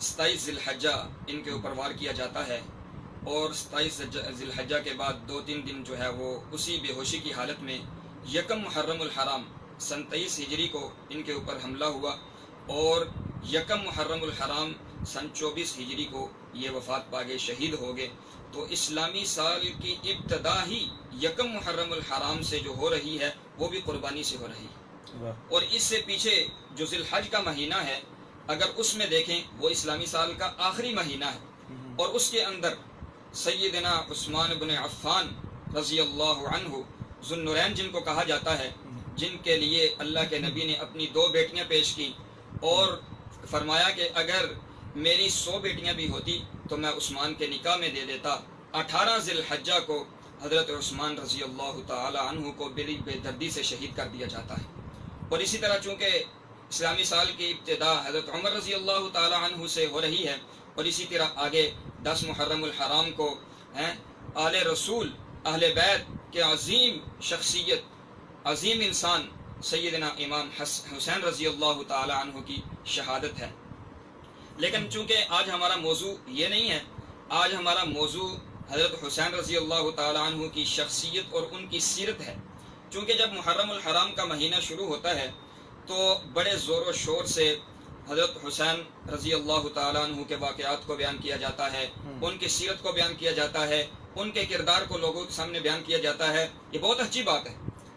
27 ذی الحجہ ان کے اوپر وار کیا جاتا ہے، اور 27 ذی الحجہ کے بعد 2-3 دن جو ہے وہ اسی بے ہوشی کی حالت میں 1 محرم الحرام سن 23 ہجری کو ان کے اوپر حملہ ہوا، اور 1 محرم الحرام سن 24 ہجری کو یہ وفات پا گئے، شہید ہو گئے۔ تو اسلامی سال کی ابتدا ہی 1 محرم الحرام سے جو ہو رہی ہے وہ بھی قربانی سے ہو رہی ہے، اور اس سے پیچھے جو ذی الحج کا مہینہ ہے اگر اس میں دیکھیں وہ اسلامی سال کا آخری مہینہ ہے، اور اس کے اندر سیدنا عثمان بن عفان رضی اللہ عنہ ذو النورین جن کو کہا جاتا ہے، جن کے لیے اللہ کے نبی نے اپنی 2 بیٹیاں پیش کی اور فرمایا کہ اگر میری 100 بیٹیاں بھی ہوتی تو میں عثمان کے نکاح میں دے دیتا۔ 18 ذی الحجہ کو حضرت عثمان رضی اللہ تعالی عنہ کو بڑی بے دردی سے شہید کر دیا جاتا ہے، اور اسی طرح چونکہ اسلامی سال کی ابتدا حضرت عمر رضی اللہ تعالی عنہ سے ہو رہی ہے، اور اسی طرح آگے 10 محرم الحرام کو آل رسول اہل بیت کے عظیم شخصیت، عظیم انسان سیدنا امام حسین رضی اللہ تعالی عنہ کی شہادت ہے۔ لیکن چونکہ آج ہمارا موضوع یہ نہیں ہے، آج ہمارا موضوع حضرت حسین رضی اللہ تعالی عنہ کی شخصیت اور ان کی سیرت ہے۔ چونکہ جب محرم الحرام کا مہینہ شروع ہوتا ہے تو بڑے زور و شور سے حضرت حسین رضی اللہ تعالیٰ عنہ کے واقعات کو بیان کیا جاتا ہے، ان کی سیرت کو بیان کیا جاتا ہے، ان کے کردار کو لوگوں کے سامنے بیان کیا جاتا ہے، یہ بہت اچھی بات ہے۔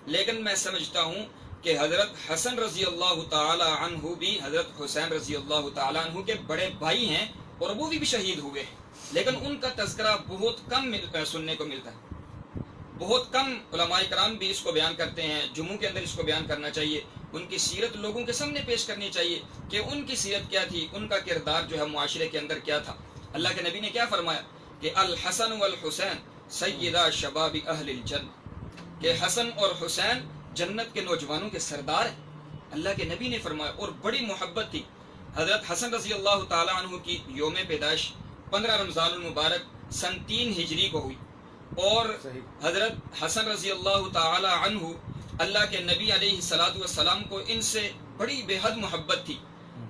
لیکن میں سمجھتا ہوں کہ حضرت حسن رضی اللہ تعالیٰ عنہ بھی حضرت حسین رضی اللہ تعالیٰ عنہ کے بڑے بھائی ہیں، اور وہ بھی شہید ہوئے، لیکن ان کا تذکرہ بہت کم سننے کو ملتا ہے۔ بہت کم علماء کرام بھی اس کو بیان کرتے ہیں، جمعوں کے اندر اس کو بیان کرنا چاہیے، ان کی سیرت لوگوں کے سامنے پیش کرنی چاہیے کہ ان کی سیرت کیا تھی، ان کا کردار جو ہے معاشرے کے اندر کیا تھا۔ اللہ کے نبی نے کیا فرمایا کہ الحسن والحسین سیدہ شباب اہل الجنہ، کہ حسن اور حسین جنت کے نوجوانوں کے سردار ہیں، اللہ کے نبی نے فرمایا، اور بڑی محبت تھی۔ حضرت حسن رضی اللہ تعالی عنہ کی یوم پیدائش 15 رمضان المبارک سن 3 ہجری کو ہوئی، اور حضرت حسن رضی اللہ تعالی عنہ اللہ کے نبی علیہ الصلوۃ والسلام کو ان سے بڑی بے حد محبت تھی۔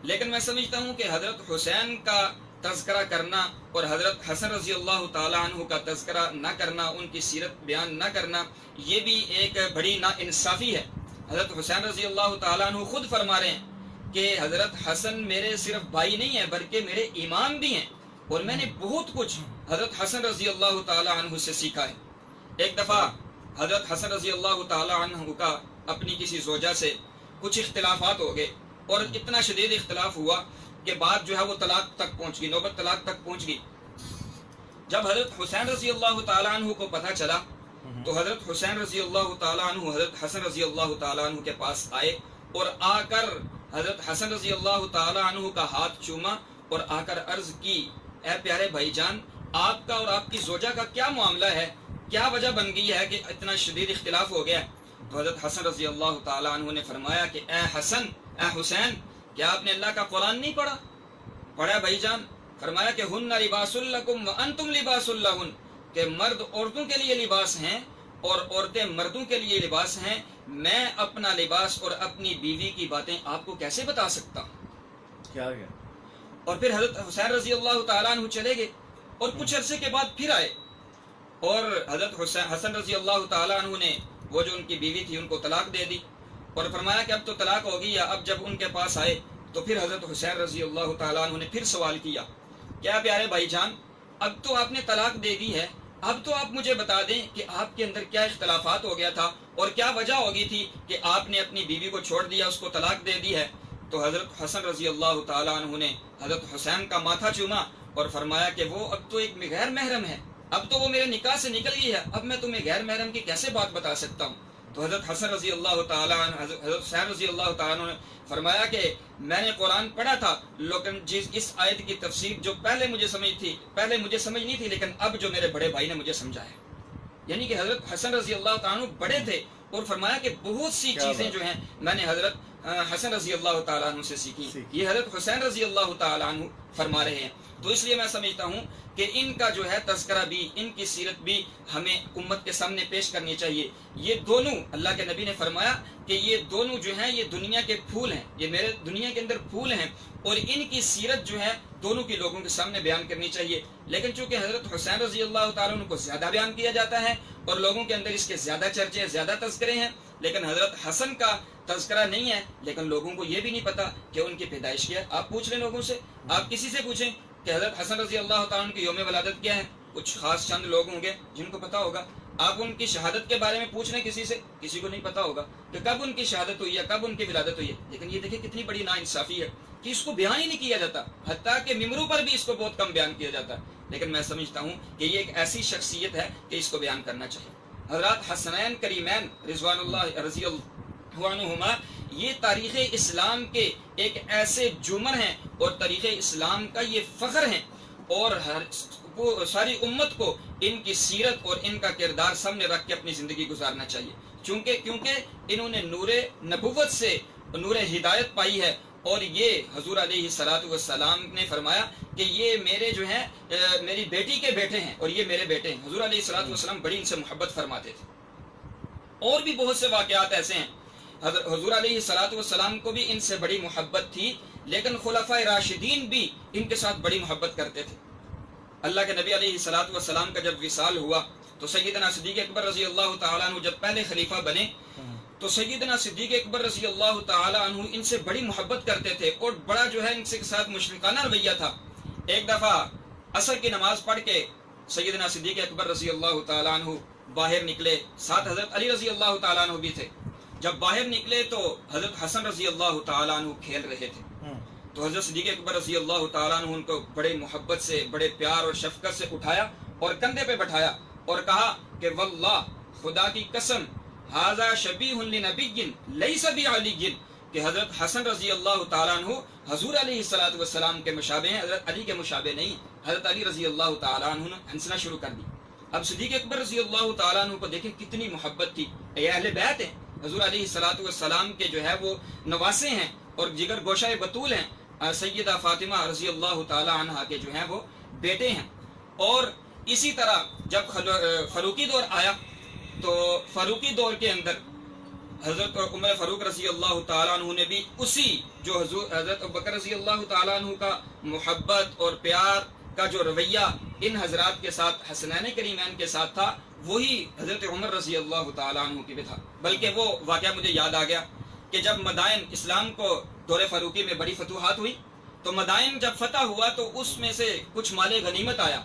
لیکن میں سمجھتا ہوں کہ حضرت حسین کا تذکرہ کرنا اور حضرت حسن رضی اللہ تعالی عنہ کا تذکرہ نہ کرنا، ان کی سیرت بیان نہ کرنا، یہ بھی ایک بڑی ناانصافی ہے۔ حضرت حسین رضی اللہ تعالی عنہ خود فرما رہے ہیں کہ حضرت حسن میرے صرف بھائی نہیں ہیں بلکہ میرے امام بھی ہیں، اور میں نے بہت کچھ حضرت حسن رضی اللہ تعالی عنہ سے سیکھا ہے۔ ایک دفعہ حضرت حسن رضی اللہ تعالی عنہ کا اپنی کسی زوجہ سے کچھ اختلافات ہو گئے، اور اتنا شدید اختلاف ہوا کہ بات جو ہے وہ طلاق تک پہنچ گئی، نوبت طلاق تک پہنچ گئی۔ جب حضرت حسین رضی اللہ تعالی عنہ کو پتہ چلا تو حضرت حسین رضی اللہ تعالی عنہ حضرت حسن رضی اللہ تعالی عنہ کے پاس آئے، اور آ کر حضرت حسن رضی اللہ تعالی عنہ کا ہاتھ چوما اور آ کر عرض کی، اے پیارے بھائی جان، آپ کا اور آپ کی زوجہ کا کیا معاملہ ہے، کیا وجہ بن گئی ہے کہ اتنا شدید اختلاف ہو گیا؟ تو حضرت حسن رضی اللہ تعالی عنہ نے فرمایا کہ اے حسن، اے حسین، کیا آپ نے اللہ کا قرآن نہیں پڑھا؟ پڑھا بھائی جان۔ فرمایا کہ ہن لباس لکم وانتم لباس لہن، کہ مرد عورتوں کے لیے لباس ہیں اور عورتیں مردوں کے لیے لباس ہیں، میں اپنا لباس اور اپنی بیوی کی باتیں آپ کو کیسے بتا سکتا ہوں؟ کیا گیا؟ اور پھر حضرت حسین رضی اللہ تعالیٰ عنہ چلے گئے، اور کچھ عرصے کے بعد پھر آئے، اور حضرت حسن رضی اللہ تعالیٰ عنہ نے وہ جو ان کی بیوی تھی ان کو طلاق دے دی، اور فرمایا کہ اب تو طلاق ہوگی۔ یا اب جب ان کے پاس آئے تو پھر حضرت حسین رضی اللہ تعالیٰ عنہ نے پھر سوال کیا، کیا پیارے بھائی جان، اب تو آپ نے طلاق دے دی ہے، اب تو آپ مجھے بتا دیں کہ آپ کے اندر کیا اختلافات ہو گیا تھا اور کیا وجہ ہوگی تھی کہ آپ نے اپنی بیوی کو چھوڑ دیا، اس کو طلاق دے دی ہے۔ تو حضرت حسن رضی اللہ تعالیٰ عنہ نے حضرت حسین کا ماتھا چوما اور فرمایا کہ وہ اب تو ایک غیر محرم ہے، اب تو وہ میرے نکاح سے نکل گئی ہے، اب میں تمہیں غیر محرم کی کیسے بات بتا سکتا ہوں؟ تو حضرت حسن رضی اللہ تعالیٰ عنہ حضرت حسین رضی اللہ تعالیٰ عنہ نے فرمایا کہ میں نے قرآن پڑھا تھا، لیکن اس آیت کی تفسیر جو پہلے مجھے سمجھ نہیں تھی، لیکن اب جو میرے بڑے بھائی نے مجھے سمجھایا۔ یعنی کہ حضرت حسن رضی اللہ تعالیٰ عنہ بڑے تھے، اور فرمایا کہ بہت سی چیزیں جو ہیں میں نے حضرت حسن رضی اللہ تعالیٰ عنہ سے سیکھی، یہ حضرت حسین رضی اللہ تعالیٰ عنہ فرما رہے ہیں۔ تو اس لیے میں سمجھتا ہوں کہ ان کا جو ہے تذکرہ بھی، ان کی سیرت بھی ہمیں امت کے سامنے پیش کرنی چاہیے۔ یہ دونوں، اللہ کے نبی نے فرمایا کہ یہ دونوں جو ہیں یہ دنیا کے پھول ہیں، یہ میرے دنیا کے اندر پھول ہیں، اور ان کی سیرت جو ہے دونوں کی لوگوں کے سامنے بیان کرنی چاہیے۔ لیکن چونکہ حضرت حسین رضی اللہ تعالیٰ عنہ کو زیادہ بیان کیا جاتا ہے اور لوگوں کے اندر اس کے زیادہ چرچے، زیادہ تذکرے ہیں، لیکن حضرت حسن کا تذکرہ نہیں ہے، لیکن لوگوں کو یہ بھی نہیں پتا کہ ان کی پیدائش کیا ہے۔ آپ پوچھ لیں لوگوں سے، آپ کسی سے پوچھیں کہ حضرت حسن رضی اللہ تعالیٰ عنہ کی یوم ولادت کیا ہے، کچھ خاص چند لوگ ہوں گے جن کو پتا ہوگا۔ آپ ان کی شہادت کے بارے میں پوچھ لیں کسی سے، کسی کو نہیں پتا ہوگا کہ کب ان کی شہادت ہوئی ہے، کب ان کی ولادت ہوئی ہے۔ لیکن یہ دیکھیں کتنی بڑی ناانصافی ہے کہ اس کو بیان ہی نہیں کیا جاتا، حتیٰ کہ ممبروں پر بھی اس کو بہت کم بیان کیا جاتا ہے۔ لیکن میں سمجھتا ہوں کہ یہ ایک ایسی شخصیت ہے کہ اس کو بیان کرنا چاہیے۔ حضرات حسنین کریمین رضوان اللہ رضی اللہ عنہما یہ تاریخ اسلام کے ایک ایسے جمر ہیں اور تاریخ اسلام کا یہ فخر ہیں، اور ساری امت کو ان کی سیرت اور ان کا کردار سامنے رکھ کے اپنی زندگی گزارنا چاہیے، کیونکہ انہوں نے نور نبوت سے نور ہدایت پائی ہے، اور یہ حضور علیہ الصلوۃ والسلام نے فرمایا کہ یہ میرے جو ہیں میری بیٹی کے بیٹے ہیں اور یہ میرے بیٹے ہیں۔ حضور علیہ الصلوۃ والسلام بڑی ان سے محبت فرماتے تھے۔ اور بھی بہت سے واقعات ایسے ہیں، حضور علیہ الصلوۃ والسلام کو بھی ان سے بڑی محبت تھی، لیکن خلفائے راشدین بھی ان کے ساتھ بڑی محبت کرتے تھے۔ اللہ کے نبی علیہ الصلوۃ والسلام کا جب وصال ہوا تو سیدنا صدیق اکبر رضی اللہ تعالیٰ عنہ جب پہلے خلیفہ بنے تو سیدنا صدیق اکبر رضی اللہ تعالیٰ عنہ ان سے بڑی محبت کرتے تھے اور بڑا جو ہے ان کے ساتھ مشفقانہ رویہ تھا۔ ایک دفعہ عصر کی نماز پڑھ کے سیدنا صدیق اکبر رضی اللہ تعالیٰ عنہ باہر نکلے، ساتھ حضرت علی رضی اللہ تعالیٰ عنہ بھی تھے۔ جب باہر نکلے تو حضرت حسن رضی اللہ تعالیٰ عنہ کھیل رہے تھے، تو حضرت صدیق اکبر رضی اللہ تعالیٰ عنہ ان کو بڑے محبت سے، بڑے پیار اور شفقت سے اٹھایا اور کندھے پہ بٹھایا اور کہا کہ واللہ، خدا کی قسم، ھذا شبیہ لنبی لیس بعلی، کہ حضرت حسن رضی اللہ تعالیٰ عنہ حضور علیہ الصلوۃ والسلام کے مشابہ ہیں، حضرت علی کے مشابہ نہیں۔ حضرت علی رضی اللہ تعالیٰ عنہ نے ہنسنا شروع کر دی۔ اب صدیق اکبر رضی اللہ تعالیٰ عنہ کو دیکھیں کتنی محبت تھی، یہ اہل بیت ہیں، حضور علیہ الصلوۃ والسلام کے جو ہے وہ نواسے ہیں اور جگر گوشہ بطول ہیں، سیدہ فاطمہ رضی اللہ تعالیٰ عنہ کے جو ہیں وہ بیٹے ہیں۔ اور اسی طرح جب فاروقی دور آیا تو فاروقی دور کے اندر حضرت عمر فاروق رضی اللہ تعالیٰ عنہ نے بھی اسی جو حضرت ابوبکر رضی اللہ تعالیٰ عنہ کا محبت اور پیار کا جو رویہ ان حضرات کے ساتھ حسنین کریمین کے ساتھ تھا، وہی حضرت عمر رضی اللہ تعالیٰ عنہ کی بھی تھا۔ بلکہ وہ واقعہ مجھے یاد آ گیا کہ جب مدائن اسلام کو دور فاروقی میں بڑی فتوحات ہوئی تو مدائن جب فتح ہوا تو اس میں سے کچھ مال غنیمت آیا،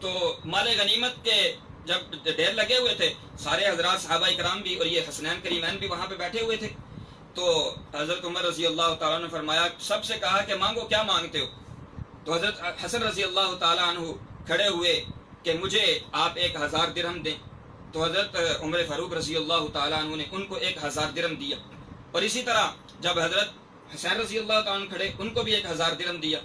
تو مال غنیمت کے جب ڈھیر لگے ہوئے تھے، سارے حضرات صحابہ کرام بھی اور یہ حسنین کریمین بھی وہاں پہ بیٹھے ہوئے تھے، تو حضرت عمر رضی اللہ تعالیٰ نے فرمایا، سب سے کہا کہ مانگو، کیا مانگتے ہو؟ تو حضرت حسن رضی اللہ تعالیٰ عنہ کھڑے ہوئے کہ مجھے آپ 1000 درہم دیں۔ تو حضرت عمر فاروق رضی اللہ تعالیٰ عنہ نے ان کو 1000 درہم دیا، اور اسی طرح جب حضرت حسین رضی اللہ تعالیٰ عنہ کھڑے ان کو بھی 1000 درہم دیا۔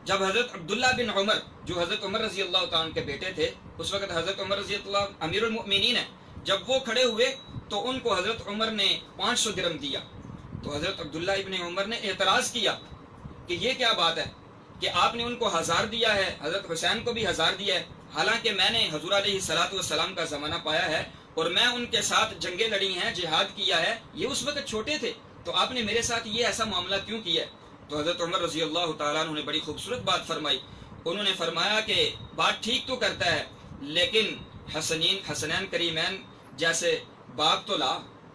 جب حضرت عبداللہ بن عمر جو حضرت عمر رضی اللہ تعالیٰ عنہ کے بیٹے تھے، اس وقت حضرت عمر رضی اللہ امیر المؤمنین ہیں، جب وہ کھڑے ہوئے تو ان کو حضرت عمر نے 500 درہم دیا۔ تو حضرت عبداللہ ابن عمر نے اعتراض کیا کہ یہ کیا بات ہے کہ آپ نے ان کو 1000 دیا ہے، حضرت حسین کو بھی 1000 دیا ہے، حالانکہ میں نے حضور علیہ الصلوۃ والسلام کا زمانہ پایا ہے اور میں ان کے ساتھ جنگیں لڑی ہیں، جہاد کیا ہے، یہ اس وقت چھوٹے تھے، تو آپ نے میرے ساتھ یہ ایسا معاملہ کیوں کیا ہے؟ تو حضرت عمر رضی اللہ تعالیٰ عنہ نے بڑی خوبصورت بات فرمائی، انہوں نے فرمایا کہ بات ٹھیک تو کرتا ہے، لیکن حسنین کریمین جیسے باپ تو لا،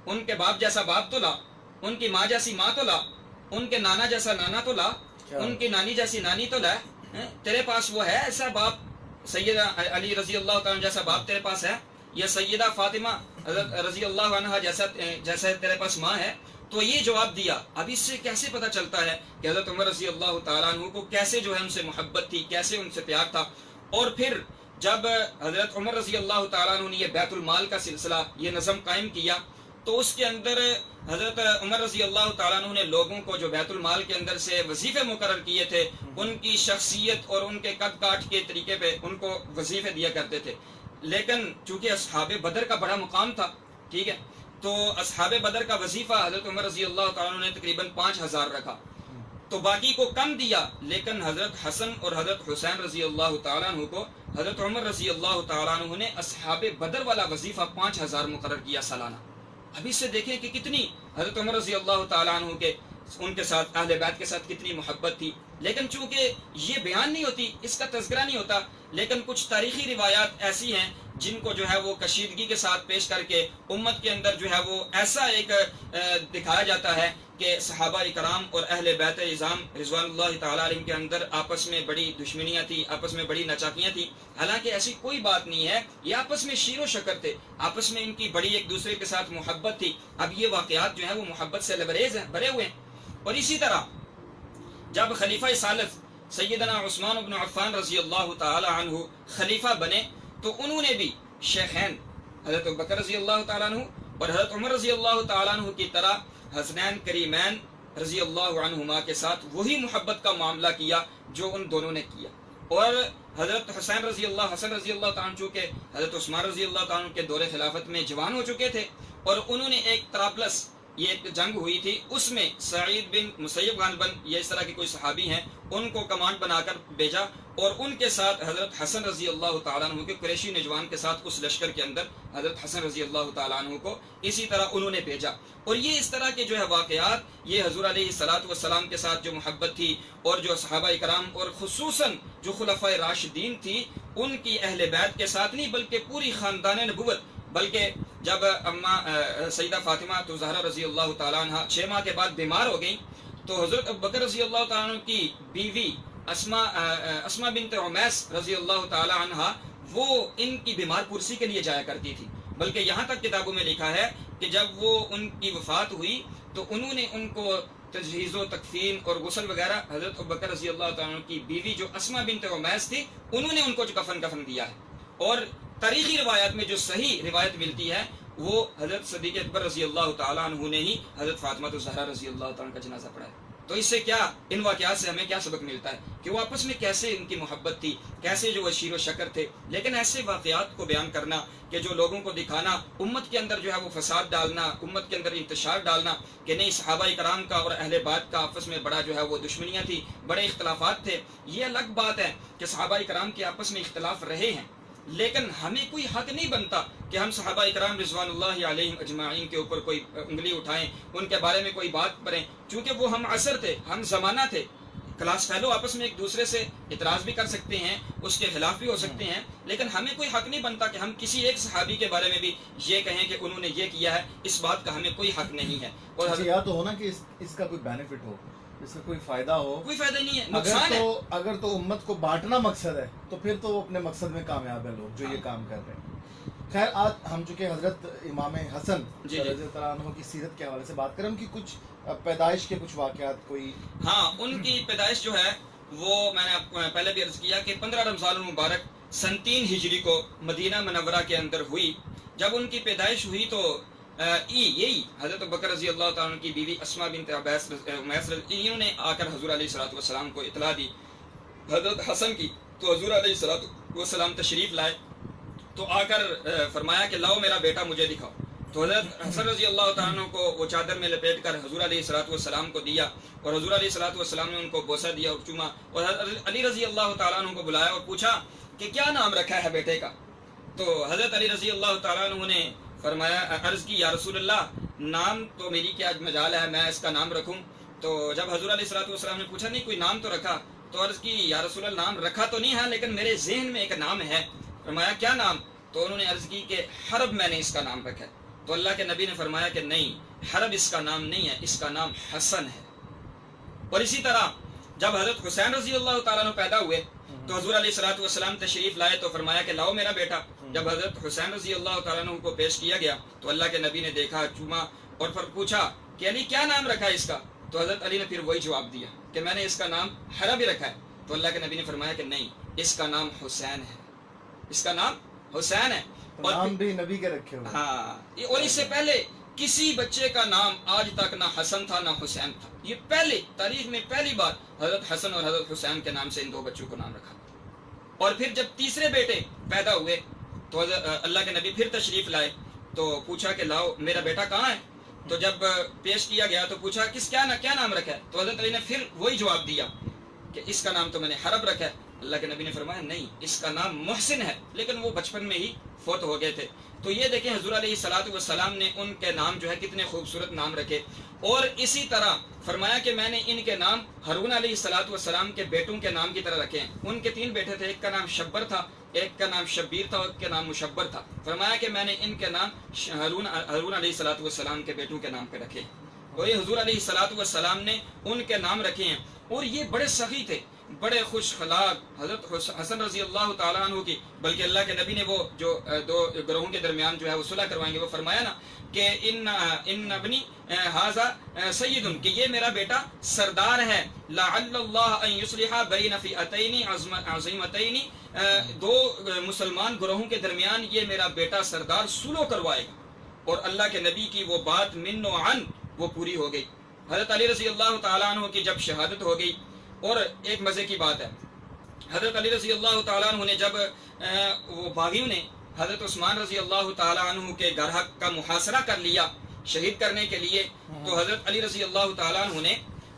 ان کے باپ جیسا باپ تو لا، ان کی ماں جیسی ماں تو لا، ان کے نانا جیسا نانا تو لا، ان کی نانی جیسی نانی تو لا، تیرے پاس وہ ہے ایسا باپ؟ سیدہ علی رضی اللہ تعالیٰ جیسا باپ تیرے پاس ہے، یا سیدہ فاطمہ رضی اللہ عنہا جیسا تیرے پاس ماں ہے؟ تو یہ جواب دیا۔ اب اس سے کیسے پتہ چلتا ہے کہ حضرت عمر رضی اللہ تعالیٰ عنہ کو کیسے جو ہے ان سے محبت تھی، کیسے ان سے پیار تھا۔ اور پھر جب حضرت عمر رضی اللہ تعالیٰ عنہ نے یہ بیت المال کا سلسلہ، یہ نظم قائم کیا، تو اس کے اندر حضرت عمر رضی اللہ تعالیٰ عنہ نے لوگوں کو جو بیت المال کے اندر سے وظیفے مقرر کیے تھے، ان کی شخصیت اور ان کے قد کاٹ کے طریقے پہ ان کو وظیفے دیا کرتے تھے۔ لیکن چونکہ اصحاب بدر کا بڑا مقام تھا، ٹھیک ہے، تو اصحاب بدر کا وظیفہ حضرت عمر رضی اللہ تعالیٰ عنہ نے تقریباً 5000 رکھا، تو باقی کو کم دیا، لیکن حضرت حسن اور حضرت حسین رضی اللہ تعالیٰ عنہ کو حضرت عمر رضی اللہ تعالیٰ عنہ نے اصحاب بدر والا وظیفہ 5000 مقرر کیا سالانہ۔ اب اس سے دیکھیں کہ کتنی حضرت عمر رضی اللہ تعالیٰ عنہ کے ان کے ساتھ اہل بیت کے ساتھ کتنی محبت تھی، لیکن چونکہ یہ بیان نہیں ہوتی، اس کا تذکرہ نہیں ہوتا، لیکن کچھ تاریخی روایات ایسی ہیں جن کو جو ہے وہ کشیدگی کے ساتھ پیش کر کے امت کے اندر جو ہے وہ ایسا ایک دکھایا جاتا ہے کہ صحابہ کرام اور اہل بیت اعظام رضوان اللہ تعالیٰ علیہم کے اندر آپس میں بڑی دشمنیاں تھیں، آپس میں بڑی ناچاکیاں تھیں، حالانکہ ایسی کوئی بات نہیں ہے، یہ آپس میں شیر و شکر تھے، آپس میں ان کی بڑی ایک دوسرے کے ساتھ محبت تھی۔ اب یہ واقعات جو ہیں وہ محبت سے لبریز ہیں، بھرے ہوئے ہیں۔ اور اسی طرح جب خلیفہ ثالث سیدنا عثمان بن عفان رضی اللہ تعالی عنہ خلیفہ بنے تو انہوں نے بھی شیخین حضرت بکر رضی اللہ تعالیٰ عنہ اور حضرت عمر رضی اللہ تعالیٰ عنہ کی طرح حسنین کریمین رضی اللہ عنہما کے ساتھ وہی محبت کا معاملہ کیا جو ان دونوں نے کیا۔ اور حضرت حسن رضی اللہ تعالیٰ عنہ چونکہ حضرت عثمان رضی اللہ تعالیٰ عنہ کے دور خلافت میں جوان ہو چکے تھے، اور انہوں نے ایک طرابلس، یہ ایک جنگ ہوئی تھی، اس میں سعید بن مسیب غالباً یہ اس طرح کے کوئی صحابی ہیں، ان کو کمانڈ بنا کر بھیجا، اور ان کے ساتھ حضرت حسن رضی اللہ تعالیٰ عنہ کے قریشی نوجوان کے ساتھ اس لشکر کے اندر حضرت حسن رضی اللہ تعالیٰ عنہ کو اسی طرح انہوں نے بھیجا۔ اور یہ اس طرح کے جو ہے واقعات، یہ حضور علیہ الصلوۃ والسلام کے ساتھ جو محبت تھی، اور جو صحابہ کرام اور خصوصاً جو خلفائے راشدین تھی ان کی اہل بیت کے ساتھ نہیں بلکہ پوری خاندان نبوت، بلکہ جب سیدہ فاطمہ تو زہرا رضی اللہ تعالیٰ عنہ 6 ماہ کے بعد بیمار ہو گئیں، تو حضرت ابوبکر رضی اللہ تعالیٰ عنہ کی بیوی اسما بنت عمیس رضی اللہ تعالیٰ عنہ وہ ان کی بیمار پرسی کے لیے جایا کرتی تھی، بلکہ یہاں تک کتابوں میں لکھا ہے کہ جب وہ ان کی وفات ہوئی تو انہوں نے ان کو تجہیز و تکفین اور غسل وغیرہ حضرت ابوبکر رضی اللہ تعالیٰ عنہ کی بیوی جو اسما بنت عمیس تھی انہوں نے ان کو جو کفن دیا ہے۔ اور تاریخی روایات میں جو صحیح روایت ملتی ہے وہ حضرت صدیق اکبر رضی اللہ تعالیٰ عنہ نے ہی حضرت فاطمہ الزہرا رضی اللہ تعالیٰ عنہ کا جنازہ پڑھا ہے۔ تو اس سے کیا، ان واقعات سے ہمیں کیا سبق ملتا ہے کہ وہ آپس میں کیسے ان کی محبت تھی، کیسے جو وہ شیر و شکر تھے۔ لیکن ایسے واقعات کو بیان کرنا کہ جو لوگوں کو دکھانا، امت کے اندر جو ہے وہ فساد ڈالنا، امت کے اندر انتشار ڈالنا کہ نہیں صحابہ کرام کا اور اہل بیت کا آپس میں بڑا جو ہے وہ دشمنیاں تھی، بڑے اختلافات تھے، یہ الگ بات ہے کہ صحابہ کرام کے آپس میں اختلاف رہے ہیں، لیکن ہمیں کوئی حق نہیں بنتا کہ ہم صحابہ کرام رضوان اللہ علیہم اجمعین کے اوپر کوئی انگلی اٹھائیں، ان کے بارے میں کوئی بات کریں، چونکہ وہ ہم عصر تھے، ہم زمانہ تھے۔ کلاس فیلو آپس میں ایک دوسرے سے اعتراض بھی کر سکتے ہیں، اس کے خلاف بھی ہو سکتے ہیں، لیکن ہمیں کوئی حق نہیں بنتا کہ ہم کسی ایک صحابی کے بارے میں بھی یہ کہیں کہ انہوں نے یہ کیا ہے، اس بات کا ہمیں کوئی حق نہیں ہے۔ اور یا تو ہونا کہ اس کا کوئی بینیفٹ ہو، اس کا کوئی فائدہ ہو، کوئی فائدہ نہیں ہے، نقصان ہے۔ اگر تو امت کو بانٹنا مقصد ہے تو پھر تو وہ اپنے مقصد میں کامیاب ہے لوگ جو یہ کام کر رہے ہیں۔ خیر، آج ہم چونکہ حضرت امام حسن رضی اللہ عنہ کی سیرت کے حوالے سے بات کریں، ان کی کچھ پیدائش کے کچھ واقعات کوئی؟ ہاں، ان کی پیدائش جو ہے وہ میں نے آپ کو پہلے بھی عرض کیا کہ 15 رمضان المبارک سن 3 ہجری کو مدینہ منورہ کے اندر ہوئی۔ جب ان کی پیدائش ہوئی تو یہی حضرت بکر رضی اللہ تعالیٰ کی بیوی اسما بنت عمیس انہوں نے آ کر حضور علیہ الصلوۃ والسلام کو اطلاع دی حضرت حسن کی، تو حضور علیہ الصلوۃ والسلام تشریف لائے تو آ کر فرمایا کہ لاؤ میرا بیٹا مجھے دکھاؤ۔ تو حضرت حسن رضی اللہ تعالیٰ کو وہ چادر میں لپیٹ کر حضور علیہ الصلوۃ والسلام کو دیا، اور حضور علیہ الصلوۃ والسلام نے ان کو بوسہ دیا اور چوما، اور حضرت علی رضی اللہ تعالیٰ عنہ کو بلایا اور پوچھا کہ کیا نام رکھا ہے بیٹے کا؟ تو حضرت علی رضی اللہ تعالیٰ عنہ نے فرمایا، عرض کی یا رسول اللہ، نام تو میری کیا مجال ہے، میں اس کا نام رکھوں؟ تو جب حضور علیہ الصلوۃ والسلام نے پوچھا نہیں کوئی نام تو رکھا، تو عرض کی یا رسول اللہ نام رکھا تو نہیں ہے لیکن میرے ذہن میں ایک نام ہے۔ فرمایا کیا نام؟ تو انہوں نے عرض کی کہ حرب میں نے اس کا نام رکھا ہے۔ تو اللہ کے نبی نے فرمایا کہ نہیں، حرب اس کا نام نہیں ہے، اس کا نام حسن ہے۔ اور اسی طرح جب حضرت حسین رضی اللہ تعالیٰ عنہ پیدا ہوئے تو حضور علیہ الصلوۃ والسلام تشریف لائے تو فرمایا کہ لاؤ میرا بیٹا۔ جب حضرت حسین رضی اللہ تعالیٰ عنہ کو پیش کیا گیا تو اللہ کے نبی نے دیکھا، چوما اور پھر پوچھا کہ علی کیا نام رکھا ہے اس کا؟ تو حضرت علی نے پھر وہی جواب دیا کہ میں نے اس کا نام حرب ہی رکھا ہے۔ تو اللہ کے نبی نے فرمایا کہ نہیں، اس کا نام حسین ہے، اس کا نام حسین ہے۔ اور نام بھی نبی کے رکھے ہوئے۔ ہاں، اور اس سے پہلے کسی بچے کا نام آج تک نہ حسن تھا نہ حسین تھا، یہ پہلے تاریخ میں پہلی بار حضرت حسن اور حضرت حسین کے نام سے ان 2 بچوں کو نام رکھا۔ اور پھر جب تیسرے بیٹے پیدا ہوئے تو اللہ کے نبی پھر تشریف لائے تو پوچھا کہ لاؤ میرا بیٹا کہاں ہے. تو جب پیش کیا گیا تو پوچھا کیا نام رکھا ہے. تو حضرت علی نے پھر وہی جواب دیا کہ اس کا نام تو میں نے حرب رکھا ہے. اللہ کے نبی نے فرمایا نہیں، اس کا نام محسن ہے، لیکن وہ بچپن میں ہی فوت ہو گئے تھے. تو یہ دیکھیں حضور علیہ الصلوۃ والسلام نے ان کے نام جو ہے کتنے خوبصورت نام رکھے. اور اسی طرح فرمایا کہ میں نے ان کے نام ہارون علیہ الصلوۃ والسلام کے بیٹوں کے نام کی طرح رکھے ہیں. ان کے 3 بیٹے تھے، ایک کا نام شبر تھا، ایک کا نام شبیر تھا اور ایک کا نام مشبر تھا. فرمایا کہ میں نے ان کے نام ہارون علیہ الصلوۃ والسلام کے بیٹوں کے نام پہ رکھے. تو یہ حضور علیہ الصلوۃ والسلام نے ان کے نام رکھے ہیں. اور یہ بڑے سخی تھے، بڑے خوش خلاق. حضرت حسن رضی اللہ تعالیٰ عنہ کی، بلکہ اللہ کے نبی نے وہ جو 2 گروہوں کے درمیان جو ہے وہ صلح کروائیں گے، وہ فرمایا نا کہ ان ابنی ھذا سید، کہ یہ میرا بیٹا سردار ہے. لعل اللہ ان یصلح بین فئتین عظیمتین، 2 مسلمان گروہوں کے درمیان یہ میرا بیٹا سردار صلح کروائے گا. اور اللہ کے نبی کی وہ بات من و عن وہ پوری ہو گئی. حضرت علی رضی اللہ تعالیٰ عنہ کی جب شہادت ہو گئی، اور ایک مزے کی بات ہے، حضرت علی رضی اللہ تعالیٰ عنہ نے جب وہ باغیوں نے حضرت عثمان رضی اللہ تعالیٰ عنہ کے گھر کا محاصرہ کر لیا شہید کرنے کے لیے، تو حضرت علی رضی اللہ تعالیٰ عنہ نے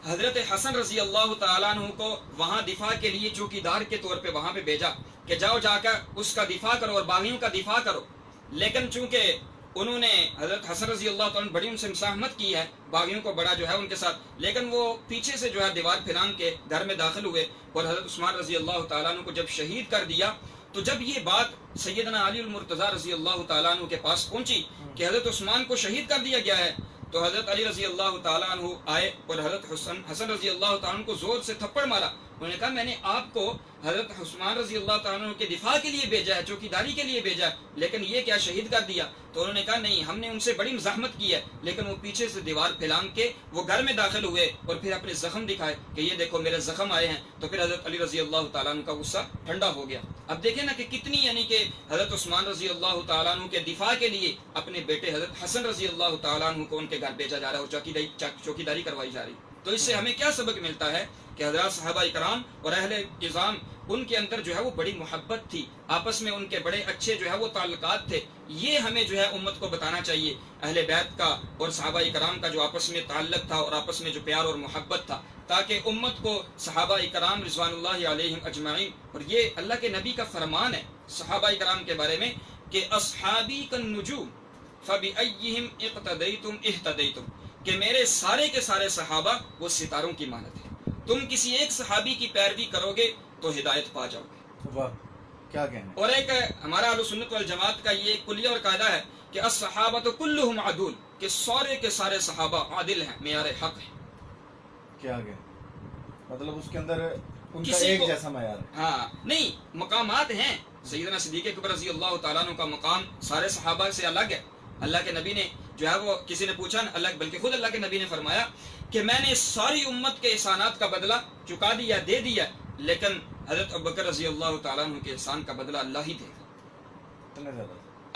حضرت حسن رضی اللہ تعالیٰ عنہ کو وہاں دفاع کے لیے چوکیدار کے طور پہ وہاں پہ بھیجا کہ جاؤ جا کر اس کا دفاع کرو اور باغیوں کا دفاع کرو. لیکن چونکہ انہوں نے حضرت حسن رضی اللہ تعالیٰ بڑی ان سے مساہمت کی ہے، باغیوں کو بڑا جو ہے ان کے ساتھ، لیکن وہ پیچھے سے جو ہے دیوار پھران کے گھر میں داخل ہوئے اور حضرت عثمان رضی اللہ تعالیٰ عنہ کو جب شہید کر دیا. تو جب یہ بات سیدنا علی المرتضیٰ رضی اللہ تعالیٰ عنہ کے پاس پہنچی کہ حضرت عثمان کو شہید کر دیا گیا ہے، تو حضرت علی رضی اللہ تعالیٰ عنہ آئے اور حضرت حسن رضی اللہ تعالیٰ عنہ کو زور سے تھپڑ مارا. انہوں نے کہا میں نے آپ کو حضرت عثمان رضی اللہ تعالیٰ عنہ کے دفاع کے لیے بھیجا ہے، چوکیداری کے لیے بھیجا ہے، لیکن یہ کیا شہید کر دیا. تو انہوں نے کہا نہیں، ہم نے ان سے بڑی مزاحمت کی ہے، لیکن وہ پیچھے سے دیوار پھیلان کے وہ گھر میں داخل ہوئے اور پھر اپنے زخم دکھائے کہ یہ دیکھو میرے زخم آئے ہیں. تو پھر حضرت علی رضی اللہ تعالیٰ عنہ کا غصہ ٹھنڈا ہو گیا. اب دیکھیں نا کہ کتنی یعنی کہ حضرت عثمان رضی اللہ تعالیٰ عنہ کے دفاع کے لیے اپنے بیٹے حضرت حسن رضی اللہ تعالیٰ عنہ کو ان کے گھر بھیجا جا رہا ہے اور چوکیداری کروائی جا رہی. تو اس سے ہمیں کیا سبق ملتا ہے کہ حضرات صحابہ کرام اور اہل نظام ان کے اندر جو ہے وہ بڑی محبت تھی، آپس میں ان کے بڑے اچھے جو ہے وہ تعلقات تھے. یہ ہمیں جو ہے امت کو بتانا چاہیے، اہل بیت کا اور صحابہ کرام کا جو آپس میں تعلق تھا اور آپس میں جو پیار اور محبت تھا، تاکہ امت کو صحابہ کرام رضوان اللہ علیہم اجمعین، اور یہ اللہ کے نبی کا فرمان ہے صحابہ کرام کے بارے میں کہ اصحابی کالنجوم فبأیہم اقتدیتم اہتدیتم، کہ میرے سارے کے سارے صحابہ وہ ستاروں کی مانند ہیں، تم کسی ایک صحابی کی پیروی کرو گے تو ہدایت پا جاؤ گے. واہ کیا کہنا. اور ایک ہمارا اہل سنت والجماعت کا یہ کلیہ اور قاعدہ ہے کہ الصحابۃ کلھم عدول، کہ سارے کے سارے صحابہ عادل ہیں، معیار حق ہے. کیا کہنا، مطلب اس کے اندر ان کا کسی ایک کو جیسا معیار ہے. ہاں نہیں، مقامات ہیں. سیدنا صدیق اکبر رضی اللہ تعالیٰ عنہ کا مقام سارے صحابہ سے الگ ہے. اللہ کے نبی نے جو ہے وہ کسی نے پوچھا اللہ، بلکہ خود اللہ کے نبی نے فرمایا کہ میں نے ساری امت کے احسانات کا بدلہ چکا دیا، دے دیا، لیکن حضرت ابوبکر رضی اللہ تعالیٰ عنہ کے احسان کا بدلہ اللہ ہی دے گا.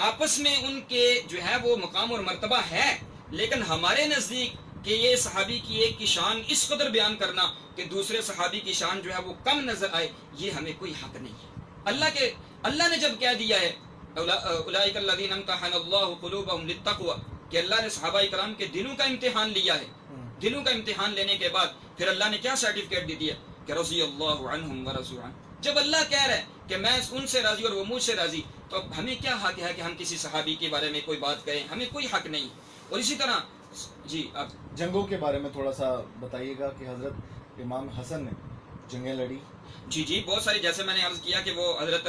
آپس میں ان کے جو ہے وہ مقام اور مرتبہ ہے، لیکن ہمارے نزدیک کہ یہ صحابی کی ایک کی شان اس قدر بیان کرنا کہ دوسرے صحابی کی شان جو ہے وہ کم نظر آئے، یہ ہمیں کوئی حق نہیں ہے. اللہ نے جب کہہ دیا ہے اولئک الذین امتحن اللہ قلوبہم للتقوی، کہ اللہ نے صحابہ کرام کے دلوں کا امتحان لیا ہے. دلوں کا امتحان لینے کے بعد پھر اللہ نے کیا سرٹیفکیٹ دے دیا کہ رضی اللہ عنہم ورضوا عنہ. جب اللہ کہہ رہا ہے کہ میں ان سے راضی اور وہ مجھ سے راضی، تو اب ہمیں کیا حق ہے کہ ہم کسی صحابی کے بارے میں کوئی بات کہیں؟ ہمیں کوئی حق نہیں. اور اسی طرح جی اب جنگوں کے بارے میں تھوڑا سا بتائیے گا کہ حضرت امام حسن نے جنگیں لڑی. جی بہت ساری، جیسے میں نے عرض کیا کہ وہ حضرت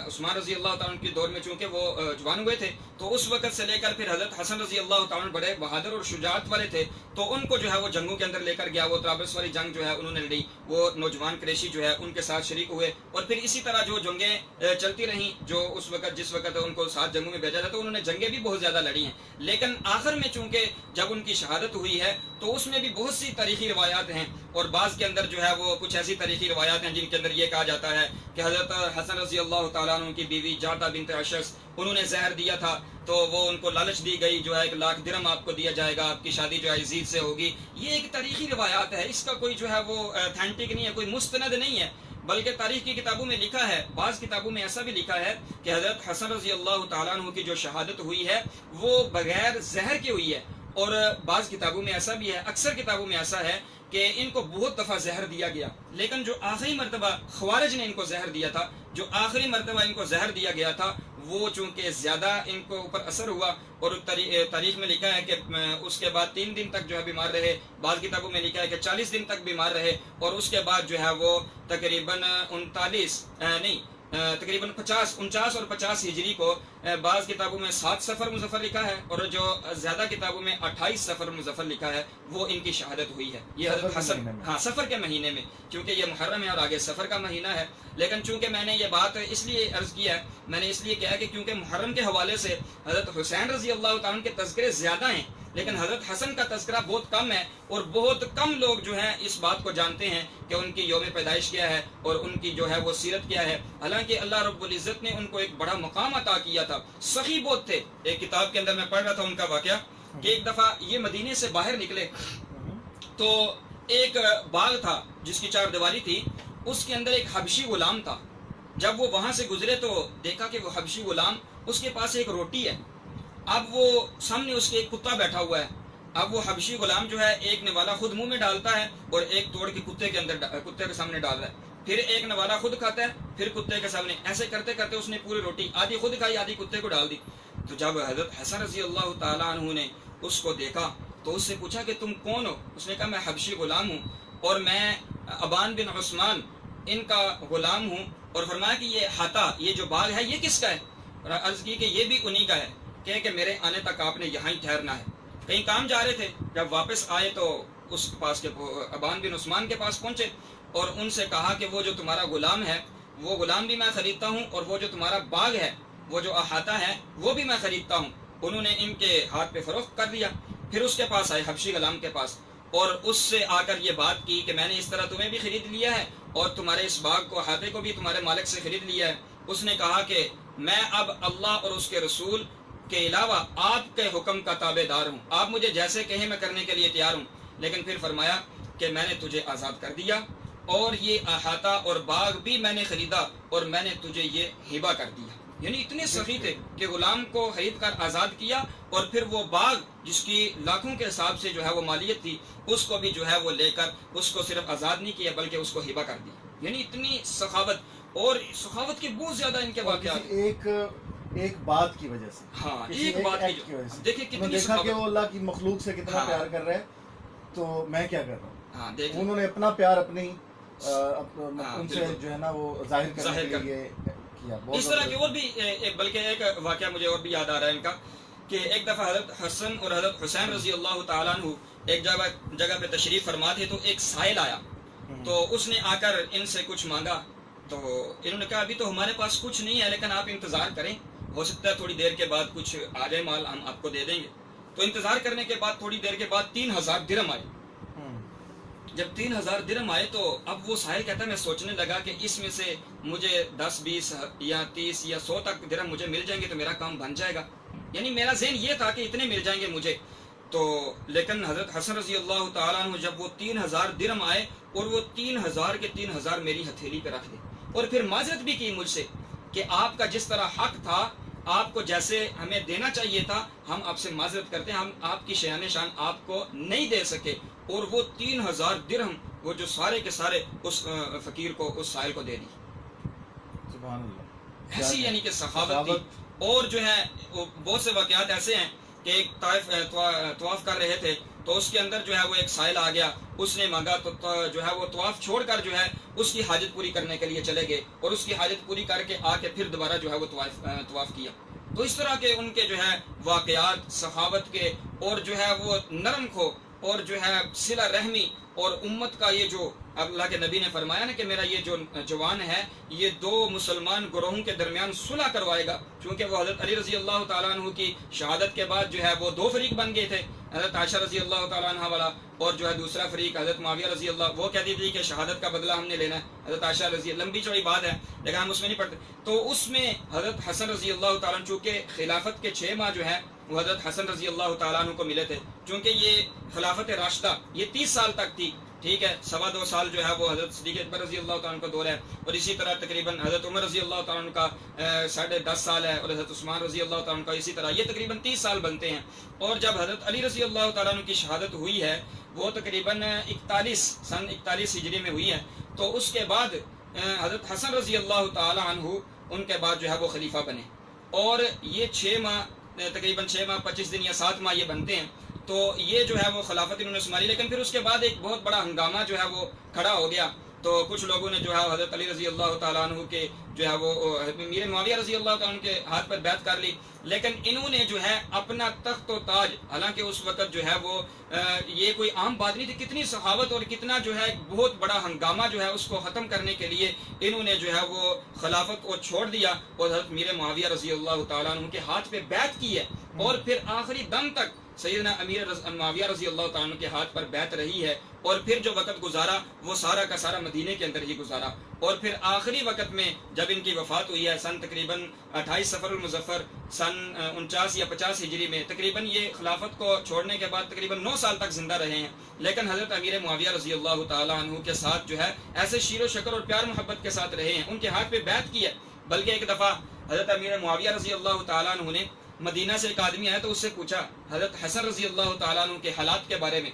عثمان رضی اللہ تعالیٰ کے دور میں چونکہ وہ جوان ہوئے تھے، تو اس وقت سے لے کر پھر حضرت حسن رضی اللہ تعالیٰ بڑے بہادر اور شجاعت والے تھے، تو ان کو جو ہے وہ جنگوں کے اندر لے کر گیا. وہ طرابلس والی جنگ جو ہے انہوں نے لڑی، وہ نوجوان قریشی جو ہے ان کے ساتھ شریک ہوئے، اور پھر اسی طرح جو جنگیں چلتی رہیں، جو اس وقت جس وقت ان کو 7 جنگوں میں بھیجا جاتا، انہوں نے جنگیں بھی بہت زیادہ لڑی ہیں. لیکن آخر میں چونکہ جب ان کی شہادت ہوئی ہے تو اس میں بھی بہت سی تاریخی روایات ہیں، اور بعض کے اندر جو ہے وہ کچھ ایسی تاریخی روایات ہیں جن کے اندر یہ کہا جاتا ہے کہ حضرت حسن رضی اللہ تعالیٰ عنہ کی بیوی جعدہ بنت اشعث، انہوں نے زہر دیا تھا، تو وہ ان کو لالچ دی گئی جو ہے 1 لاکھ درہم آپ کو دیا جائے گا، آپ کی شادی جو ہے یزید سے ہوگی. یہ ایک تاریخی روایات ہے، اس کا کوئی جو ہے وہ اتھینٹک نہیں ہے، کوئی مستند نہیں ہے. بلکہ تاریخ کی کتابوں میں لکھا ہے، بعض کتابوں میں ایسا بھی لکھا ہے کہ حضرت حسن رضی اللہ تعالیٰ عنہ کی جو شہادت ہوئی ہے وہ بغیر زہر کی ہوئی ہے، اور بعض کتابوں میں ایسا بھی ہے، اکثر کتابوں میں ایسا ہے کہ ان کو بہت دفعہ زہر دیا گیا، لیکن جو آخری مرتبہ خوارج نے ان کو زہر دیا تھا، جو آخری مرتبہ ان کو زہر دیا گیا تھا، وہ چونکہ زیادہ ان کو اوپر اثر ہوا، اور تاریخ میں لکھا ہے کہ اس کے بعد 3 دن تک جو ہے بیمار رہے، بعض کتابوں میں لکھا ہے کہ 40 دن تک بیمار رہے، اور اس کے بعد جو ہے وہ تقریباً 49 اور 50 ہجری کو بعض کتابوں میں 7 سفر مظفر لکھا ہے، اور جو زیادہ کتابوں میں 28 سفر مظفر لکھا ہے، وہ ان کی شہادت ہوئی ہے۔ یہ حضرت حسن، ہاں سفر کے مہینے میں، چونکہ یہ محرم ہے اور آگے سفر کا مہینہ ہے، لیکن چونکہ میں نے یہ بات اس لیے عرض کیا ہے، میں نے اس لیے کہا کہ کیونکہ محرم کے حوالے سے حضرت حسین رضی اللہ تعالیٰ کے تذکرے زیادہ ہیں، لیکن حضرت حسن کا تذکرہ بہت کم ہے، اور بہت کم لوگ جو ہیں اس بات کو جانتے ہیں کہ ان کی یوم پیدائش کیا ہے اور ان کی جو ہے وہ سیرت کیا ہے۔ حالانکہ اللہ رب العزت نے ان کو ایک بڑا مقام عطا کیا تھا، سخی بہت تھے۔ ایک کتاب کے اندر میں پڑھ رہا تھا ان کا واقعہ کہ ایک دفعہ یہ مدینے سے باہر نکلے تو ایک باغ تھا جس کی 4 دیواری تھی، اس کے اندر ایک حبشی غلام تھا۔ جب وہ وہاں سے گزرے تو دیکھا کہ وہ حبشی غلام، اس کے پاس ایک روٹی ہے، اب وہ سامنے اس کے ایک کتا بیٹھا ہوا ہے، اب وہ حبشی غلام جو ہے ایک نوالا خود منہ میں ڈالتا ہے اور ایک توڑ کے کتے کے سامنے ڈال رہا ہے، پھر ایک نوالا خود کھاتا ہے، پھر کتے کے سامنے، ایسے کرتے کرتے اس نے پوری روٹی آدھی خود کھائی آدھی کتے کو ڈال دی۔ تو جب حضرت حسن رضی اللہ تعالیٰ عنہ نے اس کو دیکھا تو اس سے پوچھا کہ تم کون ہو؟ اس نے کہا میں حبشی غلام ہوں اور میں ابان بن عثمان ان کا غلام ہوں، اور فرمایا کہ یہ ہاتھا، یہ جو باغ ہے یہ کس کا ہے؟ اور عرض کی کہ یہ بھی انہی کا ہے، کہ میرے آنے تک آپ نے یہاں ہی ٹھہرنا ہے۔ کہیں کام جا رہے تھے، جب واپس آئے تو اس کے پاس کے ابان بن عثمان کے پاس پہنچے اور ان سے کہا کہ وہ جو تمہارا غلام ہے وہ غلام بھی میں خریدتا ہوں، اور وہ جو تمہارا باغ ہے، وہ جو احاطہ ہے، وہ بھی میں خریدتا ہوں۔ انہوں نے ان کے ہاتھ پہ فروخت کر دیا۔ پھر اس کے پاس آئے حبشی غلام کے پاس، اور اس سے آ کر یہ بات کی کہ میں نے اس طرح تمہیں بھی خرید لیا ہے اور تمہارے اس باغ کو، احاطے کو بھی تمہارے مالک سے خرید لیا ہے۔ اس نے کہا کہ میں اب اللہ اور اس کے رسول کے علاوہ آپ کے حکم کا تابع دار ہوں، آپ مجھے جیسے کہیں میں کرنے کے لیے تیار ہوں۔ لیکن پھر فرمایا کہ میں نے تجھے آزاد کر دیا، اور یہ احاطہ اور باغ بھی میں نے خریدا، اور میں نے تجھے یہ ہبہ کر دیا۔ یعنی اتنے سخی تھے کہ غلام کو خرید کر آزاد کیا، اور پھر وہ باغ جس کی لاکھوں کے حساب سے جو ہے وہ مالیت تھی، اس کو بھی جو ہے وہ لے کر اس کو صرف آزاد نہیں کیا بلکہ اس کو ہبہ کر دیا۔ یعنی اتنی سخاوت، اور سخاوت کے بہت زیادہ ان کے واقعات، ایک بات کی وجہ سے، ہاں ایک بات کی وجہ سے دیکھیں کتنی دیکھا کہ وہ اللہ کی مخلوق سے کتنا پیار کر رہے ہیں، تو میں کیا کر رہا ہوں۔ ہاں دیکھیں انہوں نے اپنا پیار اپنی ان سے جو ہے نا وہ ظاہر کرنے کے لیے کیا۔ اس طرح کی اور بھی بلکہ ایک واقعہ مجھے اور بھی یاد آ رہا ہے ان کا، کہ ایک دفعہ حضرت حسن اور حضرت حسین رضی اللہ تعالیٰ عنہ ایک جگہ پہ تشریف فرما تھے، تو ایک سائل آیا، تو اس نے آ کر ان سے کچھ مانگا، تو انہوں نے کہا ابھی تو ہمارے پاس کچھ نہیں ہے، لیکن آپ انتظار کریں، ہو سکتا ہے تھوڑی دیر کے بعد کچھ آ جائے مال، ہم آپ کو دے دیں گے۔ تو انتظار کرنے کے بعد تھوڑی دیر کے بعد 3000 درہم آئے۔ جب 3000 درہم آئے تو اب وہ سائل کہتا ہے میں سوچنے لگا کہ اس میں سے مجھے 10 20 یا 30 یا 100 تک درہم مجھے مل جائیں گے تو میرا کام بن جائے گا، یعنی میرا ذہن یہ تھا کہ اتنے مل جائیں گے مجھے۔ تو لیکن حضرت حسن رضی اللہ تعالیٰ عنہ جب وہ 3000 درہم آئے اور وہ 3000 کے 3000 میری ہتھیلی پہ رکھ دے، اور پھر معذرت بھی کی مجھ سے کہ آپ کا جس طرح حق تھا، آپ کو جیسے ہمیں دینا چاہیے تھا، ہم آپ سے معذرت کرتے ہیں، ہم آپ کی شان شان آپ کو نہیں دے سکے۔ اور وہ 3000 درہم وہ جو سارے کے سارے اس فقیر کو، اس سائل کو دے دی۔ سبحان اللہ، ایسی یعنی کہ سخاوت تھی۔ اور جو ہے بہت سے واقعات ایسے ہیں کہ ایک طواف کر رہے تھے تو اس کے اندر جو ہے وہ ایک سائل آ گیا، اس نے مانگا تو جو ہے وہ طواف چھوڑ کر جو ہے اس کی حاجت پوری کرنے کے لیے چلے گئے، اور اس کی حاجت پوری کر کے آ کے پھر دوبارہ جو ہے وہ طواف کیا۔ تو اس طرح کے ان کے جو ہے واقعات سخاوت کے، اور جو ہے وہ نرم کھو، اور جو ہے صلہ رحمی، اور امت کا یہ جو اللہ کے نبی نے فرمایا نا کہ میرا یہ جو جوان ہے یہ 2 مسلمان گروہوں کے درمیان صلح کروائے گا، چونکہ وہ حضرت علی رضی اللہ تعالیٰ عنہ کی شہادت کے بعد جو ہے وہ 2 فریق بن گئے تھے، حضرت عائشہ رضی اللہ تعالیٰ عنہ والا، اور جو ہے دوسرا فریق حضرت معاویہ رضی اللہ، وہ کہتی تھی کہ شہادت کا بدلہ ہم نے لینا ہے، حضرت عائشہ رضی، لمبی چوڑی بات ہے لیکن ہم اس میں نہیں پڑھتے۔ تو اس میں حضرت حسن رضی اللہ تعالیٰ عنہ، چونکہ خلافت کے 6 ماہ جو ہے وہ حضرت حسن رضی اللہ تعالیٰ عنہ کو ملے تھے، چونکہ یہ خلافت راشدہ یہ 30 سال تک تھی، ٹھیک ہے، 2.25 سال جو ہے وہ حضرت صدیق اکبر رضی اللہ تعالیٰ عنہ کا دور ہے، اور اسی طرح تقریباً حضرت عمر رضی اللہ تعالیٰ عنہ کا 10.5 سال ہے، اور حضرت عثمان رضی اللہ تعالیٰ عنہ کا اسی طرح، یہ تقریباً 30 سال بنتے ہیں۔ اور جب حضرت علی رضی اللہ تعالیٰ عنہ کی شہادت ہوئی ہے وہ تقریباً 41 ہجری میں ہوئی ہے، تو اس کے بعد حضرت حسن رضی اللہ تعالیٰ عنہ ان کے بعد جو ہے وہ خلیفہ بنے، اور یہ 6 ماہ تقریباً 6 ماہ 25 دن یا 7 ماہ یہ بنتے ہیں، تو یہ جو ہے وہ خلافت انہوں نے سنبھالی۔ لیکن پھر اس کے بعد ایک بہت بڑا ہنگامہ جو ہے وہ کھڑا ہو گیا، تو کچھ لوگوں نے جو ہے حضرت علی رضی اللہ تعالیٰ عنہ کے جو ہے وہ امیر معاویہ رضی اللہ تعالیٰ عنہ کے ہاتھ پر بیعت کر لی، لیکن انہوں نے جو ہے اپنا تخت و تاج، حالانکہ اس وقت جو ہے وہ یہ کوئی عام بات نہیں تھی، کتنی سخاوت اور کتنا جو ہے بہت بڑا ہنگامہ جو ہے اس کو ختم کرنے کے لیے انہوں نے جو ہے وہ خلافت کو چھوڑ دیا اور حضرت امیر معاویہ رضی اللہ تعالیٰ عنہ کے ہاتھ پہ بیعت کی ہے، اور پھر آخری دم تک سیدنا امیر معاویہ رضی اللہ تعالیٰ عنہ کے ہاتھ پر بیعت رہی ہے، اور پھر جو وقت گزارا وہ سارا کا سارا مدینے کے اندر ہی گزارا، اور پھر آخری وقت میں جب ان کی وفات ہوئی ہے سن تقریباً 28 صفر المظفر سن 49 یا 50 ہجری میں، تقریباً یہ خلافت کو چھوڑنے کے بعد تقریباً 9 سال تک زندہ رہے ہیں، لیکن حضرت امیر معاویہ رضی اللہ تعالیٰ عنہ کے ساتھ جو ہے ایسے شیر و شکر اور پیار محبت کے ساتھ رہے ہیں، ان کے ہاتھ پہ بیعت کی ہے۔ بلکہ ایک دفعہ حضرت امیر معاویہ رضی اللہ تعالیٰ عنہ نے مدینہ سے ایک آدمی آیا تو اس سے پوچھا حضرت حسن رضی اللہ تعالیٰ عنہ کے حالات کے بارے میں،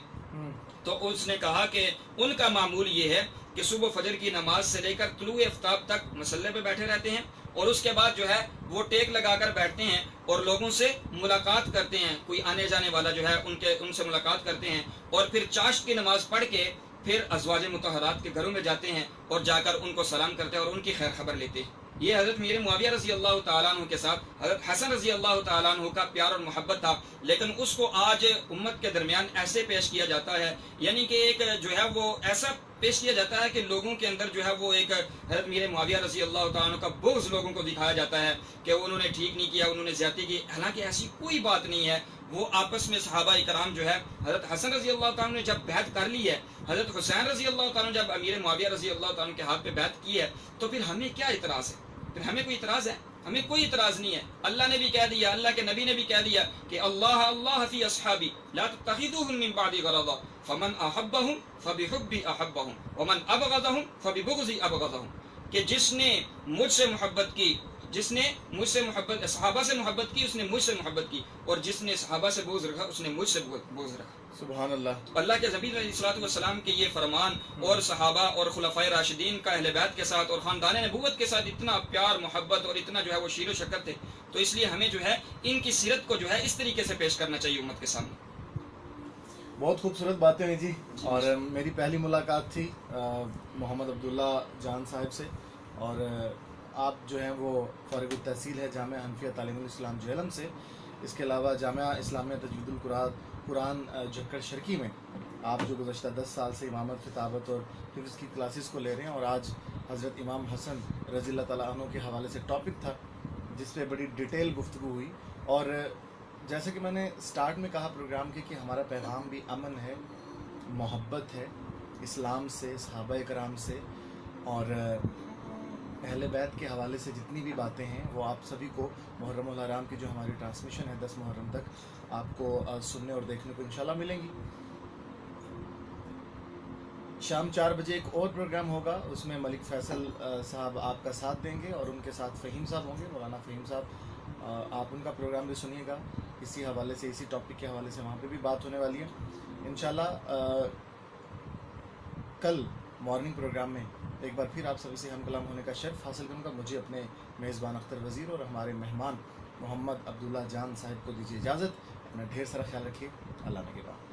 تو اس نے کہا کہ ان کا معمول یہ ہے کہ صبح فجر کی نماز سے لے کر طلوع آفتاب تک مصلے پہ بیٹھے رہتے ہیں، اور اس کے بعد جو ہے وہ ٹیک لگا کر بیٹھتے ہیں اور لوگوں سے ملاقات کرتے ہیں، کوئی آنے جانے والا جو ہے ان سے ملاقات کرتے ہیں، اور پھر چاشت کی نماز پڑھ کے پھر ازواج مطہرات کے گھروں میں جاتے ہیں اور جا کر ان کو سلام کرتے ہیں اور ان کی خیر خبر لیتے ہیں۔ یہ حضرت امیر معاویہ رضی اللہ تعالیٰ عنہ کے ساتھ حضرت حسن رضی اللہ تعالیٰ عنہ کا پیار اور محبت تھا، لیکن اس کو آج امت کے درمیان ایسے پیش کیا جاتا ہے، یعنی کہ ایک جو ہے وہ ایسا پیش کیا جاتا ہے کہ لوگوں کے اندر جو ہے وہ ایک حضرت امیر معاویہ رضی اللہ تعالیٰ عنہ کا بغض لوگوں کو دکھایا جاتا ہے کہ انہوں نے ٹھیک نہیں کیا، انہوں نے زیادتی کی، حالانکہ ایسی کوئی بات نہیں ہے۔ وہ آپس میں صحابہ کرام جو ہے حضرت حسن رضی اللہ تعالیٰ نے جب بیعت کر لی ہے، حضرت حسین رضی اللہ تعالیٰ نے جب امیر معاویہ رضی اللہ تعالیٰ کے ہاتھ پہ بیعت کی ہے، تو پھر ہمیں کیا اعتراض ہے؟ پھر ہمیں کوئی اعتراض ہے؟ ہمیں کوئی اعتراض نہیں ہے۔ اللہ نے بھی کہہ دیا، اللہ کے نبی نے بھی کہہ دیا کہ اللہ فی اصحابی لا تتخذوهم من بعد غرضا فمن احبهم فبحبی احبهم ومن ابغضهم فببغضی ابغضهم، کہ جس نے مجھ سے محبت کی، جس نے مجھ سے محبت صحابہ سے محبت کی اس نے مجھ سے محبت کی، اور جس نے صحابہ سے بغض رکھا اس نے مجھ سے بغض رکھا۔ سبحان اللہ۔ اللہ کے نبی علیہ الصلوۃ والسلام کے یہ فرمان اور صحابہ اور خلفائے راشدین کا اہل بیت کے ساتھ اور خاندان نبوت کے ساتھ اتنا پیار محبت اور اتنا جو ہے وہ شیر و شکر تھے، تو اس لیے ہمیں جو ہے ان کی سیرت کو جو ہے اس طریقے سے پیش کرنا چاہیے امت کے سامنے۔ بہت خوبصورت باتیں ہوئی تھی، اور میری پہلی ملاقات تھی محمد عبداللہ جان صاحب سے، اور آپ جو ہیں وہ فارغ التحصیل ہے جامعہ حنفیہ تعلیم الاسلام جہلم سے، اس کے علاوہ جامعہ اسلامیہ تجوید القرآن جھکڑ شرکی میں آپ جو گزشتہ 10 سال سے امامت خطابت اور حفظ کی کلاسز کو لے رہے ہیں، اور آج حضرت امام حسن رضی اللہ تعالیٰ عنہ کے حوالے سے ٹاپک تھا جس پہ بڑی ڈیٹیل گفتگو ہوئی، اور جیسے کہ میں نے سٹارٹ میں کہا پروگرام کے کہ ہمارا پیغام بھی امن ہے، محبت ہے اسلام سے، صحابہ کرام سے، اور اہل بیت کے حوالے سے جتنی بھی باتیں ہیں وہ آپ سبھی کو محرم الحرام کی جو ہماری ٹرانسمیشن ہے 10 محرم تک آپ کو سننے اور دیکھنے کو انشاءاللہ ملیں گی۔ شام 4 بجے ایک اور پروگرام ہوگا، اس میں ملک فیصل صاحب آپ کا ساتھ دیں گے، اور ان کے ساتھ فہیم صاحب ہوں گے، مولانا فہیم صاحب، آپ ان کا پروگرام بھی سنیے گا، اسی حوالے سے، اسی ٹاپک کے حوالے سے وہاں پہ بھی بات ہونے والی ہے انشاءاللہ۔ کل مارننگ پروگرام میں ایک بار پھر آپ سبھی سے ہم کلام ہونے کا شرف حاصل کروں گا۔ مجھے اپنے میزبان اختر وزیر اور ہمارے مہمان محمد عبداللہ جان صاحب کو دیجیے اجازت۔ اپنا ڈھیر سارا خیال رکھیے، اللہ نگہبان۔